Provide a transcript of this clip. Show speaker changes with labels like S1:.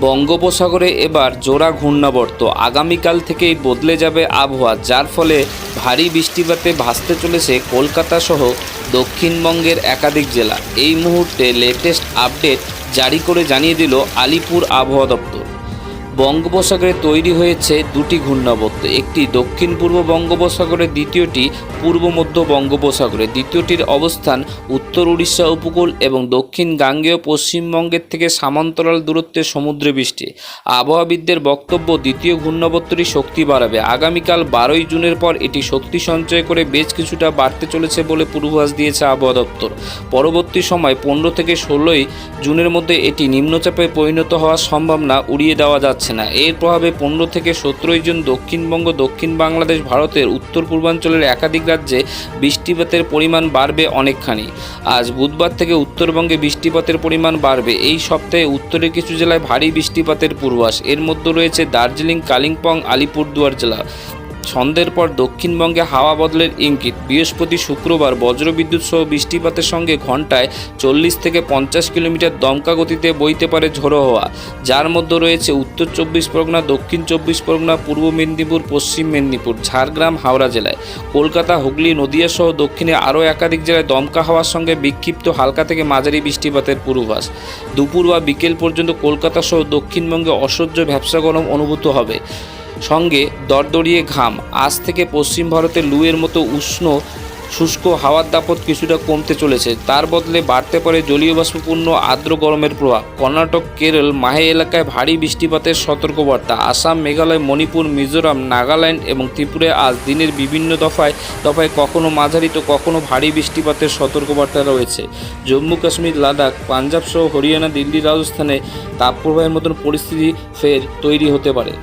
S1: বঙ্গোপসাগরে এবার জোড়া ঘূর্ণাবর্ত, আগামীকাল থেকেই বদলে যাবে আবহাওয়া, যার ফলে ভারী বৃষ্টিপাতে ভাসতে চলেছে কলকাতা সহ দক্ষিণবঙ্গের একাধিক জেলা। এই মুহূর্তে লেটেস্ট আপডেট জারি করে জানিয়ে দিল আলিপুর আবহাওয়া দপ্তর। বঙ্গোপসাগরে তৈরি হয়েছে দুটি ঘূর্ণাবর্ত, একটি দক্ষিণ পূর্ব বঙ্গোপসাগরে, দ্বিতীয়টি পূর্ব মধ্য বঙ্গোপসাগরে। দ্বিতীয়টির অবস্থান উত্তর উড়িষ্যা উপকূল এবং দক্ষিণ গাঙ্গেয় পশ্চিমবঙ্গের থেকে সমান্তরাল দূরত্বে সমুদ্রে বৃষ্টি। আবহাওয়াবিদদের বক্তব্য, দ্বিতীয় ঘূর্ণাবর্তটি শক্তি বাড়াবে। আগামীকাল 12ই জুনের পর এটি শক্তি সঞ্চয় করে বেশ কিছুটা বাড়তে চলেছে বলে পূর্বাভাস দিয়েছে আবহাওয়া দপ্তর। পরবর্তী সময় 15 থেকে 16ই জুনের মধ্যে এটি নিম্নচাপে পরিণত হওয়ার সম্ভাবনা উড়িয়ে দেওয়া যাচ্ছে না। এর প্রভাবে 15 থেকে 17ই জুন দক্ষিণবঙ্গ, দক্ষিণ বাংলাদেশ, ভারতের উত্তর পূর্বাঞ্চলের একাধিক রাজ্যে বৃষ্টিপাতের পরিমাণ বাড়বে অনেকখানি। আজ বুধবার থেকে উত্তরবঙ্গে বৃষ্টিপাতের পরিমাণ বাড়বে। এই সপ্তাহে উত্তরের কিছু জেলায় ভারী বৃষ্টিপাতের পূর্বাভাস। এর মধ্যে রয়েছে দার্জিলিং, কালিম্পং, আলিপুরদুয়ার জেলা। সন্ধ্যের পর দক্ষিণবঙ্গে হাওয়া বদলের ইঙ্গিত। বৃহস্পতি, শুক্রবার বজ্রবিদ্যুৎ সহ বৃষ্টিপাতের সঙ্গে ঘন্টায় 40 থেকে 50 কিলোমিটার দমকা গতিতে বইতে পারে ঝোড়ো হাওয়া, যার মধ্যে রয়েছে উত্তর 24 পরগনা, দক্ষিণ 24 পরগনা, পূর্ব মেদিনীপুর, পশ্চিম মেদিনীপুর, ঝাড়গ্রাম, হাওড়া জেলায়। কলকাতা, হুগলি, নদিয়া সহ দক্ষিণে আরও একাধিক জেলায় দমকা হাওয়ার সঙ্গে বিক্ষিপ্ত হালকা থেকে মাঝারি বৃষ্টিপাতের পূর্বাভাস। দুপুর বা বিকেল পর্যন্ত কলকাতা সহ দক্ষিণবঙ্গে অসহ্য ভ্যাপসা গরম অনুভূত হবে, সঙ্গে দরদরিয়ে ঘাম। আজ থেকে পশ্চিম ভারতে লুয়ের মতো উষ্ণ শুষ্ক হাওয়ার দাপট কিছুটা কমতে চলেছে, তার বদলে বাড়তে পারে জলীয় বাষ্পপূর্ণ আর্দ্র গরমের প্রভাব। কর্ণাটক, কেরল, মাহে এলাকায় ভারী বৃষ্টিপাতের সতর্কবার্তা। আসাম, মেঘালয়, মণিপুর, মিজোরাম, নাগাল্যান্ড এবং ত্রিপুরায় আজ দিনের বিভিন্ন দফায় কখনো মাঝারি তো কখনো ভারী বৃষ্টিপাতের সতর্কবার্তা রয়েছে। জম্মু কাশ্মীর, লাদাখ, পাঞ্জাব সহ হরিয়ানা, দিল্লি, রাজস্থানে তাপপ্রবাহের মতন পরিস্থিতি ফের তৈরি হতে পারে।